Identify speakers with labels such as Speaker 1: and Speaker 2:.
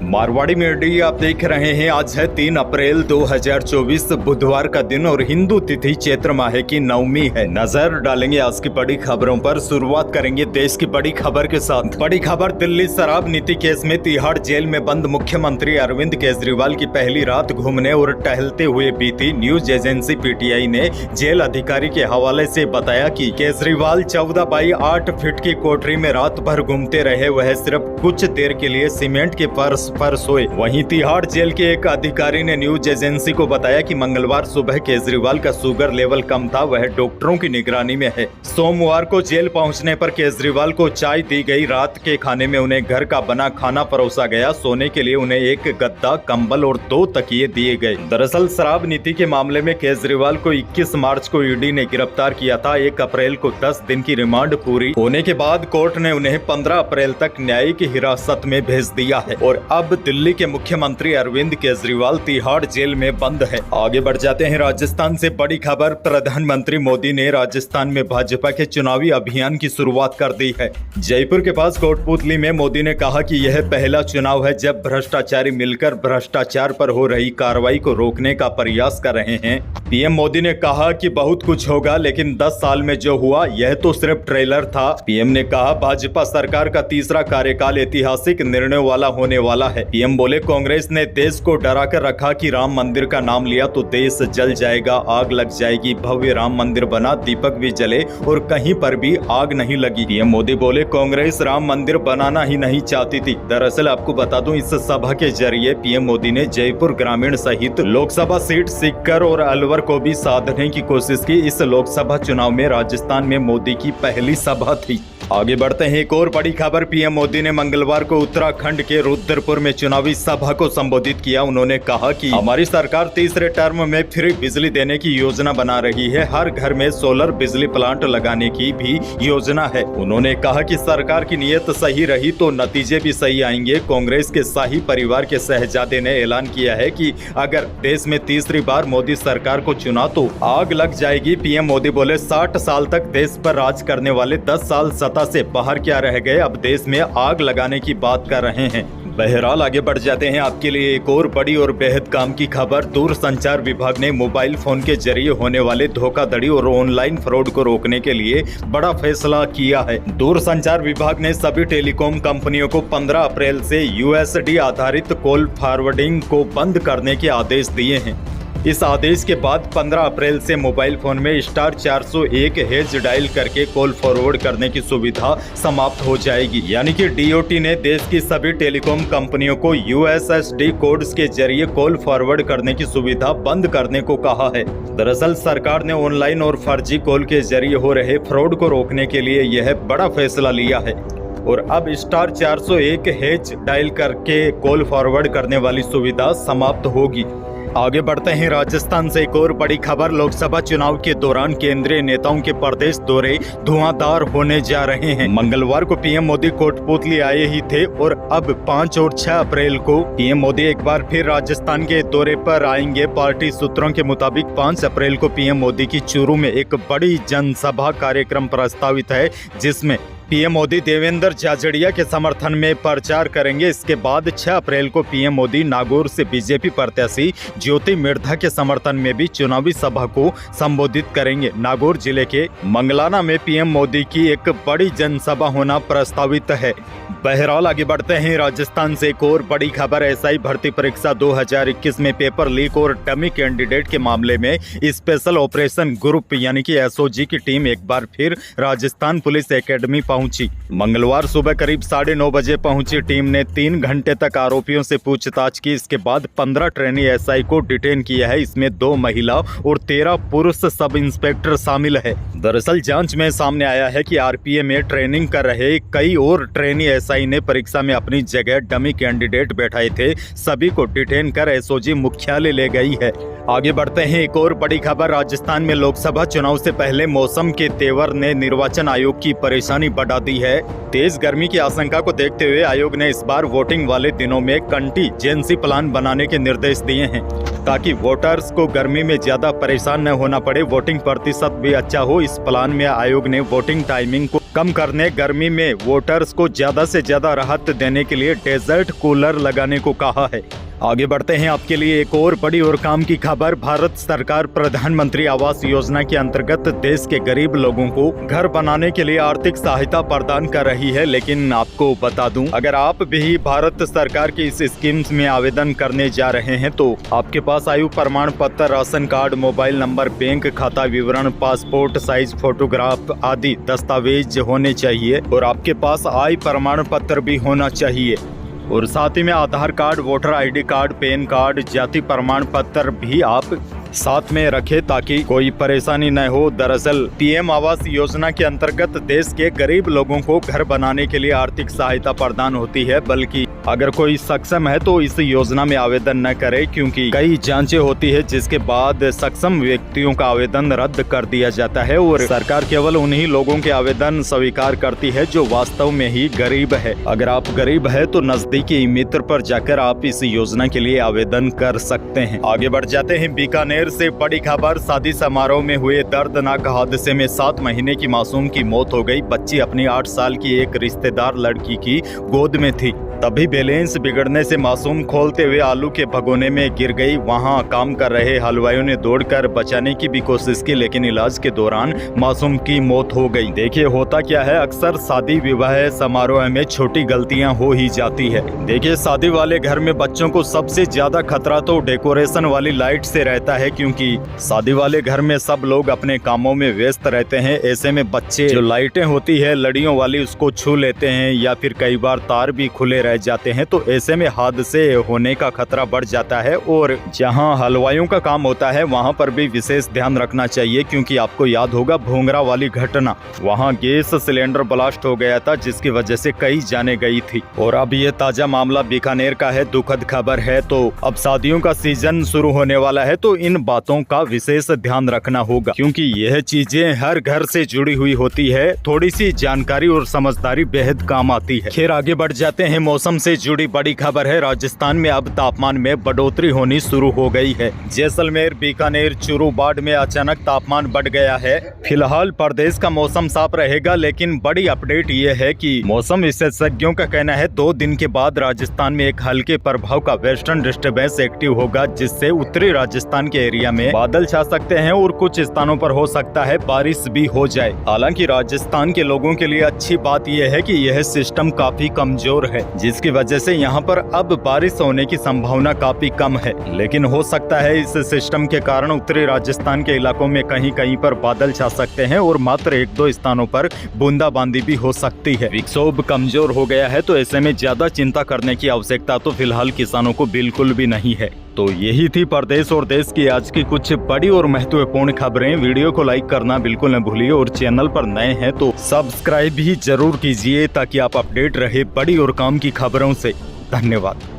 Speaker 1: Marwari media आप देख रहे हैं। आज है 3 अप्रैल 2024 बुधवार का दिन और हिंदू तिथि चैत्र माह की नवमी है। नजर डालेंगे आज की बड़ी खबरों पर। शुरुआत करेंगे देश की बड़ी खबर के साथ। बड़ी खबर, दिल्ली शराब नीति केस में तिहाड़ जेल में बंद मुख्यमंत्री अरविंद केजरीवाल की पहली रात घूमने और टहलते हुए बीती। न्यूज एजेंसी पीटीआई ने जेल अधिकारी के हवाले से बताया कि केजरीवाल 14 बाई 8 फीट की कोठरी में रात भर घूमते रहे। वह सिर्फ कुछ देर के लिए सीमेंट के फर्श पर सोए। वहीं तिहाड़ जेल के एक अधिकारी ने न्यूज एजेंसी को बताया कि मंगलवार सुबह केजरीवाल का शुगर लेवल कम था। वह डॉक्टरों की निगरानी में है। सोमवार को जेल पहुंचने पर केजरीवाल को चाय दी गई। रात के खाने में उन्हें घर का बना खाना परोसा गया। सोने के लिए उन्हें एक गद्दा, कंबल और 2 तकिए दिए गए। दरअसल शराब नीति के मामले में केजरीवाल को 21 मार्च को ईडी ने गिरफ्तार किया था। 1 अप्रैल को 10 दिन की रिमांड पूरी होने के बाद कोर्ट ने उन्हें 15 अप्रैल तक न्यायिक हिरासत में भेज दिया है और अब दिल्ली के मुख्यमंत्री अरविंद केजरीवाल तिहाड़ जेल में बंद है। आगे बढ़ जाते हैं राजस्थान से बड़ी खबर। प्रधानमंत्री मोदी ने राजस्थान में भाजपा के चुनावी अभियान की शुरुआत कर दी है। जयपुर के पास कोटपुतली में मोदी ने कहा कि यह पहला चुनाव है जब भ्रष्टाचारी मिलकर भ्रष्टाचार पर हो रही कार्रवाई को रोकने का प्रयास कर रहे हैं। पीएम मोदी ने कहा कि बहुत कुछ होगा, लेकिन 10 साल में जो हुआ यह तो सिर्फ ट्रेलर था। पीएम ने कहा भाजपा सरकार का तीसरा कार्यकाल ऐतिहासिक निर्णय वाला होने वाला है। पीएम बोले कांग्रेस ने देश को डरा कर रखा कि राम मंदिर का नाम लिया तो देश जल जाएगा, आग लग जाएगी। भव्य राम मंदिर बना, दीपक भी जले और कहीं पर भी आग नहीं लगी। पीएम मोदी बोले कांग्रेस राम मंदिर बनाना ही नहीं चाहती थी। दरअसल आपको बता दूं, इस सभा के जरिए पीएम मोदी ने जयपुर ग्रामीण सहित लोकसभा सीट सीकर और अलवर को भी साधने की कोशिश की। इस लोकसभा चुनाव में राजस्थान में मोदी की पहली सभा थी। आगे बढ़ते हैं। एक और बड़ी खबर, पीएम मोदी ने मंगलवार को उत्तराखंड के रुद्रपुर में चुनावी सभा को संबोधित किया। उन्होंने कहा कि हमारी सरकार तीसरे टर्म में फ्री बिजली देने की योजना बना रही है। हर घर में सोलर बिजली प्लांट लगाने की भी योजना है। उन्होंने कहा कि सरकार की नीयत सही रही तो नतीजे भी सही आएंगे। कांग्रेस के शाही परिवार के शहजादे ने ऐलान किया है कि अगर देश में तीसरी बार मोदी सरकार को चुना तो आग लग जाएगी। पीएम मोदी बोले 60 साल तक देश पर राज करने वाले 10 साल सत्ता से बाहर क्या रह गए, अब देश में आग लगाने की बात कर रहे हैं। बहरहाल आगे बढ़ जाते हैं। आपके लिए एक और बड़ी और बेहद काम की खबर। दूरसंचार विभाग ने मोबाइल फोन के जरिए होने वाले धोखाधड़ी और ऑनलाइन फ्रॉड को रोकने के लिए बड़ा फैसला किया है। दूरसंचार विभाग ने सभी टेलीकॉम कंपनियों को 15 अप्रैल से यूएसडी आधारित कॉल फॉरवर्डिंग को बंद करने के आदेश दिए हैं। इस आदेश के बाद 15 अप्रैल से मोबाइल फोन में *401# डायल करके कॉल फॉरवर्ड करने की सुविधा समाप्त हो जाएगी। यानी कि डीओटी ने देश की सभी टेलीकॉम कंपनियों को यूएसएसडी कोड्स के जरिए कॉल फॉरवर्ड करने की सुविधा बंद करने को कहा है। दरअसल सरकार ने ऑनलाइन और फर्जी कॉल के जरिए हो रहे फ्रॉड को रोकने के लिए यह बड़ा फैसला लिया है और अब *401# डायल करके कॉल फॉरवर्ड करने वाली सुविधा समाप्त होगी। आगे बढ़ते हैं। राजस्थान से एक और बड़ी खबर। लोकसभा चुनाव के दौरान केंद्रीय नेताओं के प्रदेश दौरे धुआंधार होने जा रहे हैं। मंगलवार को पीएम मोदी कोटपुतली आए ही थे और अब 5 और 6 अप्रैल को पीएम मोदी एक बार फिर राजस्थान के दौरे पर आएंगे। पार्टी सूत्रों के मुताबिक 5 अप्रैल को पीएम मोदी की चूरू में एक बड़ी जनसभा कार्यक्रम प्रस्तावित है, जिसमें पीएम मोदी देवेंद्र झाझड़िया के समर्थन में प्रचार करेंगे। इसके बाद 6 अप्रैल को पीएम मोदी नागौर से बीजेपी प्रत्याशी ज्योति मिर्धा के समर्थन में भी चुनावी सभा को संबोधित करेंगे। नागौर जिले के मंगलाना में पीएम मोदी की एक बड़ी जनसभा होना प्रस्तावित है। बहरहाल आगे बढ़ते हैं। राजस्थान से एक और बड़ी खबर। एसआई भर्ती परीक्षा 2021 में पेपर लीक और डमी कैंडिडेट के मामले में स्पेशल ऑपरेशन ग्रुप यानी कि एसओजी की टीम एक बार फिर राजस्थान पुलिस एकेडमी पहुंची। मंगलवार सुबह करीब 9:30 बजे पहुंची टीम ने 3 घंटे तक आरोपियों से पूछताछ की। इसके बाद 15 ट्रेनी एसआई को डिटेन किया है। इसमें 2 महिला और 13 पुरुष सब इंस्पेक्टर शामिल है। दरअसल जांच में सामने आया है कि आरपीए में ट्रेनिंग कर रहे कई और ट्रेनी एसआई ने परीक्षा में अपनी जगह डमी कैंडिडेट बैठाए थे। सभी को डिटेन कर एसओजी मुख्यालय ले गई है। आगे बढ़ते हैं। एक और बड़ी खबर। राजस्थान में लोकसभा चुनाव से पहले मौसम के तेवर ने निर्वाचन आयोग की परेशानी बढ़ा दी है। तेज गर्मी की आशंका को देखते हुए आयोग ने इस बार वोटिंग वाले दिनों में कंटीजेंसी प्लान बनाने के निर्देश दिए हैं, ताकि वोटर्स को गर्मी में ज्यादा परेशान न होना पड़े, वोटिंग प्रतिशत भी अच्छा हो। इस प्लान में आयोग ने वोटिंग टाइमिंग को कम करने, गर्मी में वोटर्स को ज्यादा से ज्यादा राहत देने के लिए डेजर्ट कूलर लगाने को कहा है। आगे बढ़ते हैं आपके लिए एक और बड़ी और काम की खबर। भारत सरकार प्रधानमंत्री आवास योजना के अंतर्गत देश के गरीब लोगों को घर बनाने के लिए आर्थिक सहायता प्रदान कर रही है। लेकिन आपको बता दूं, अगर आप भी भारत सरकार की इस स्कीम्स में आवेदन करने जा रहे हैं तो आपके पास आयु प्रमाण पत्र, ration card, mobile number, bank खाता विवरण, पासपोर्ट साइज फोटोग्राफ आदि दस्तावेज होने चाहिए और आपके पास आय प्रमाण पत्र भी होना चाहिए और साथ ही में Aadhaar card, voter ID card, PAN card, जाति प्रमाण पत्र भी आप साथ में रखें ताकि कोई परेशानी न हो। दरअसल पीएम आवास योजना के अंतर्गत देश के गरीब लोगों को घर बनाने के लिए आर्थिक सहायता प्रदान होती है, बल्कि अगर कोई सक्षम है तो इस योजना में आवेदन न करे, क्योंकि कई जांचें होती है जिसके बाद सक्षम व्यक्तियों का आवेदन रद्द कर दिया जाता है और सरकार केवल उन्हीं लोगों के आवेदन स्वीकार करती है जो वास्तव में ही गरीब है। अगर आप गरीब है तो नजदीकी मित्र पर जाकर आप इस योजना के लिए आवेदन कर सकते हैं। आगे बढ़ जाते हैं बीकानेर से बड़ी खबर। शादी समारोह में हुए दर्दनाक हादसे में 7 महीने की मासूम की मौत हो गई। बच्ची अपनी 8 साल की एक रिश्तेदार लड़की की गोद में थी, तभी बैलेंस बिगड़ने से मासूम खोलते हुए आलू के भगोने में गिर गई। वहां काम कर रहे हलवाइयों ने दौड़कर बचाने की भी कोशिश की, लेकिन इलाज के दौरान मासूम की मौत हो गई। देखिए होता क्या है, अक्सर शादी विवाह समारोह में छोटी गलतियां हो ही जाती है। देखिए शादी वाले घर में बच्चों को सबसे ज्यादा खतरा तो डेकोरेशन वाली लाइट से रहता है, क्योंकि शादी वाले घर में सब लोग अपने कामों में व्यस्त रहते हैं। ऐसे में बच्चे जो लाइटें होती है लड़ियों वाली उसको छू लेते हैं या फिर कई बार तार भी खुले रह जाते हैं, तो ऐसे में हादसे होने का खतरा बढ़ जाता है। और जहां हलवाइयों का काम होता है वहां पर भी विशेष ध्यान रखना चाहिए, क्योंकि आपको याद होगा भोंगरा वाली घटना, वहां गैस सिलेंडर ब्लास्ट हो गया था जिसकी वजह से कई जाने गई थी। और अब ये ताजा मामला बीकानेर का है, दुखद खबर है। तो अब शादियों का सीजन शुरू होने वाला है, तो इन बातों का विशेष ध्यान रखना होगा, क्योंकि यह चीजें हर घर से जुड़ी हुई होती है। थोड़ी सी जानकारी और समझदारी बेहद काम आती है। खैर आगे बढ़ जाते हैं। मौसम से जुड़ी बड़ी खबर है। राजस्थान में अब तापमान में बढ़ोतरी होनी शुरू हो गई है। जैसलमेर, बीकानेर, चूरू, बाढ़ में अचानक तापमान बढ़ गया है। फिलहाल प्रदेश का मौसम साफ रहेगा, लेकिन बड़ी अपडेट ये है कि मौसम विशेषज्ञों का कहना है 2 दिन के बाद राजस्थान में एक हल्के प्रभाव का वेस्टर्न डिस्टर्बेंस एक्टिव होगा, जिससे उत्तरी राजस्थान के एरिया में बादल छा सकते हैं और कुछ स्थानों पर हो सकता है बारिश भी हो जाए। हालांकि राजस्थान के लोगों के लिए अच्छी बात यह है कि यह सिस्टम काफी कमजोर है, जिसकी वजह से यहाँ पर अब बारिश होने की संभावना काफी कम है। लेकिन हो सकता है इस सिस्टम के कारण उत्तरी राजस्थान के इलाकों में कहीं कहीं पर बादल छा सकते हैं और मात्र 1-2 स्थानों पर बूंदाबांदी भी हो सकती है। विक्षोभ कमजोर हो गया है, तो ऐसे में ज्यादा चिंता करने की आवश्यकता तो फिलहाल किसानों को बिल्कुल भी नहीं है। तो यही थी प्रदेश और देश की आज की कुछ बड़ी और महत्वपूर्ण खबरें। वीडियो को लाइक करना बिल्कुल न भूलिए और चैनल पर नए हैं तो सब्सक्राइब भी जरूर कीजिए, ताकि आप अपडेट रहे बड़ी और काम की खबरों से। धन्यवाद।